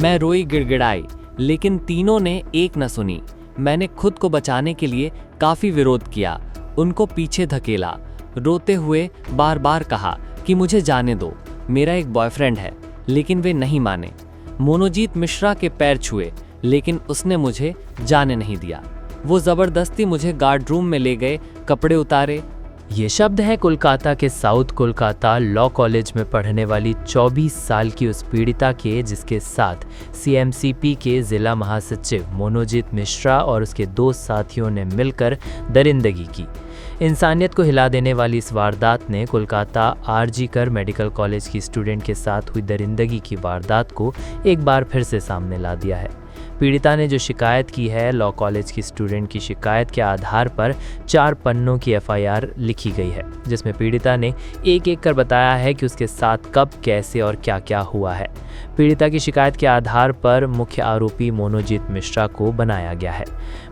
मैं रोई गिड़गिड़ाई, लेकिन तीनों ने एक न सुनी। मैंने खुद को बचाने के लिए काफ़ी विरोध किया, उनको पीछे धकेला, रोते हुए बार बार कहा कि मुझे जाने दो, मेरा एक बॉयफ्रेंड है, लेकिन वे नहीं माने। मोनोजीत मिश्रा के पैर छुए, लेकिन उसने मुझे जाने नहीं दिया। वो ज़बरदस्ती मुझे गार्ड रूम में ले गए, कपड़े उतारे। ये शब्द है कोलकाता के साउथ कोलकाता लॉ कॉलेज में पढ़ने वाली 24 साल की उस पीड़िता के, जिसके साथ सीएमसीपी के जिला महासचिव मोनोजीत मिश्रा और उसके 2 साथियों ने मिलकर दरिंदगी की। इंसानियत को हिला देने वाली इस वारदात ने कोलकाता आरजी कर मेडिकल कॉलेज की स्टूडेंट के साथ हुई दरिंदगी की वारदात को एक बार फिर से सामने ला दिया है। पीड़िता ने जो शिकायत की है, लॉ कॉलेज की स्टूडेंट की शिकायत के आधार पर 4 पन्नों की एफआईआर लिखी गई है, जिसमें पीड़िता ने एक एक कर बताया है कि उसके साथ कब, कैसे और क्या क्या हुआ है। पीड़िता की शिकायत के आधार पर मुख्य आरोपी मोनोजीत मिश्रा को बनाया गया है।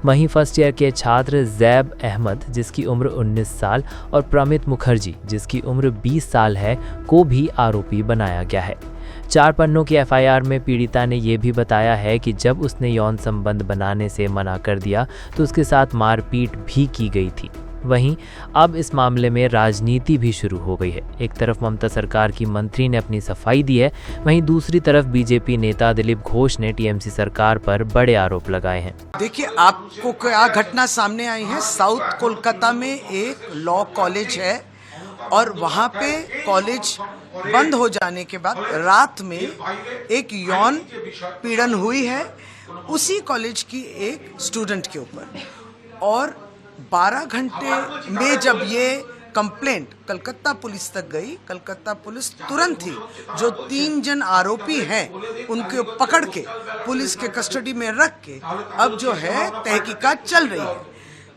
वहीं फर्स्ट ईयर के छात्र जैब अहमद, जिसकी उम्र 19 साल, और प्रमित मुखर्जी, जिसकी उम्र 20 साल है, को भी आरोपी बनाया गया है। 4 पन्नों की एफआईआर में पीड़िता ने यह भी बताया है कि जब उसने यौन संबंध बनाने से मना कर दिया तो उसके साथ मारपीट भी की गई थी। वहीं अब इस मामले में राजनीति भी शुरू हो गई है। एक तरफ ममता सरकार की मंत्री ने अपनी सफाई दी है, वहीं दूसरी तरफ बीजेपी नेता दिलीप घोष ने टीएमसी सरकार पर बड़े आरोप लगाए हैं। देखिए, आपको क्या घटना सामने आई है। साउथ कोलकाता में एक लॉ कॉलेज है और वहाँ पे कॉलेज बंद हो जाने के बाद रात में एक यौन पीड़न हुई है उसी कॉलेज की एक स्टूडेंट के ऊपर, और 12 घंटे में जब ये कंप्लेंट कलकत्ता पुलिस तक गई, कलकत्ता पुलिस तुरंत ही जो 3 जन आरोपी हैं उनको पकड़ के पुलिस के कस्टडी में रख के अब जो है तहकीकात चल रही है।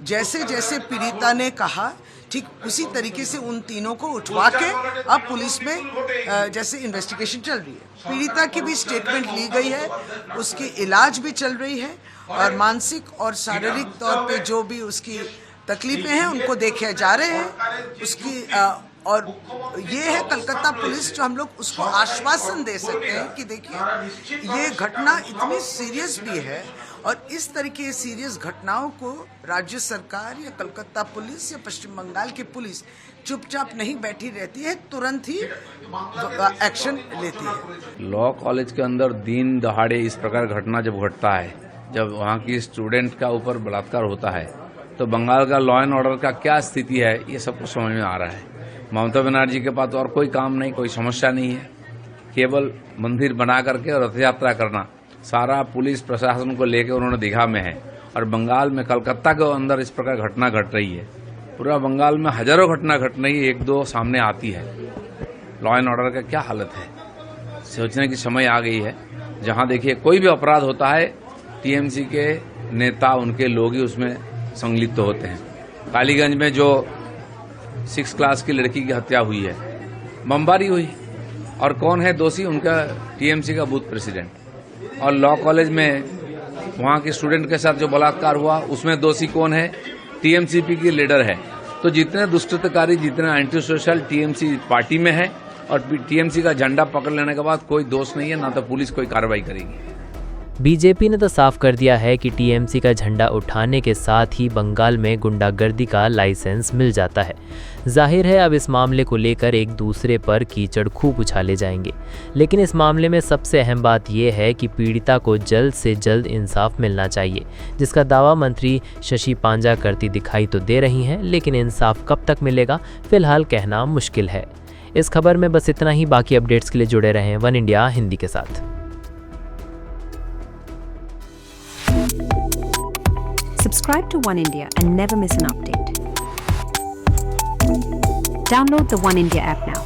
जैसे जैसे पीड़िता ने कहा, ठीक उसी तरीके से उन तीनों को उठवा के अब पुलिस में जैसे इन्वेस्टिगेशन चल रही है। पीड़िता की भी स्टेटमेंट ली गई है, उसकी इलाज भी चल रही है, और मानसिक और शारीरिक तौर पे जो भी उसकी तकलीफें हैं उनको देखे जा रहे हैं उसकी। और ये है कलकत्ता पुलिस जो हम लोग उसको आश्वासन दे सकते हैं कि देखिए ये घटना इतनी सीरियस भी है, और इस तरीके की सीरियस घटनाओं को राज्य सरकार या कलकत्ता पुलिस या पश्चिम बंगाल की पुलिस चुपचाप नहीं बैठी रहती है, तुरंत ही एक्शन लेती है। लॉ कॉलेज के अंदर दिन दहाड़े इस प्रकार घटना जब घटता है, जब वहाँ की स्टूडेंट का ऊपर बलात्कार होता है, तो बंगाल का लॉ एंड ऑर्डर का क्या स्थिति है ये सबको समझ में आ रहा है। ममता बनर्जी के पास और कोई काम नहीं, कोई समस्या नहीं है, केवल मंदिर बना करके रथ यात्रा करना। सारा पुलिस प्रशासन को लेकर उन्होंने दीघा में है, और बंगाल में कलकत्ता के अंदर इस प्रकार घटना घट रही है। पूरा बंगाल में हजारों घटना घट रही है, 1-2 सामने आती है। लॉ एंड ऑर्डर का क्या हालत है, सोचने की समय आ गई है। जहां देखिए कोई भी अपराध होता है, टीएमसी के नेता, उनके लोग ही उसमें संलिप्त होते हैं। कालीगंज में जो 6 क्लास की लड़की की हत्या हुई है, बमबारी हुई, और कौन है दोषी? उनका टीएमसी का बूथ प्रेसिडेंट। और लॉ कॉलेज में वहाँ के स्टूडेंट के साथ जो बलात्कार हुआ, उसमें दोषी कौन है? टीएमसीपी की लीडर है। तो जितने दुष्कृतकारी, जितने एंटी सोशल टीएमसी पार्टी में है, और टीएमसी का झंडा पकड़ लेने के बाद कोई दोष नहीं है, ना तो पुलिस कोई कार्रवाई करेगी। बीजेपी ने तो साफ कर दिया है कि टीएमसी का झंडा उठाने के साथ ही बंगाल में गुंडागर्दी का लाइसेंस मिल जाता है। जाहिर है अब इस मामले को लेकर एक दूसरे पर कीचड़ खूब उछाले जाएंगे, लेकिन इस मामले में सबसे अहम बात यह है कि पीड़िता को जल्द से जल्द इंसाफ मिलना चाहिए, जिसका दावा मंत्री शशि पांजा करती दिखाई तो दे रही हैं, लेकिन इंसाफ कब तक मिलेगा फिलहाल कहना मुश्किल है। इस खबर में बस इतना ही। बाकी अपडेट्स के लिए जुड़े रहें वन इंडिया हिंदी के साथ। Subscribe to One India and never miss an update. Download the One India app now.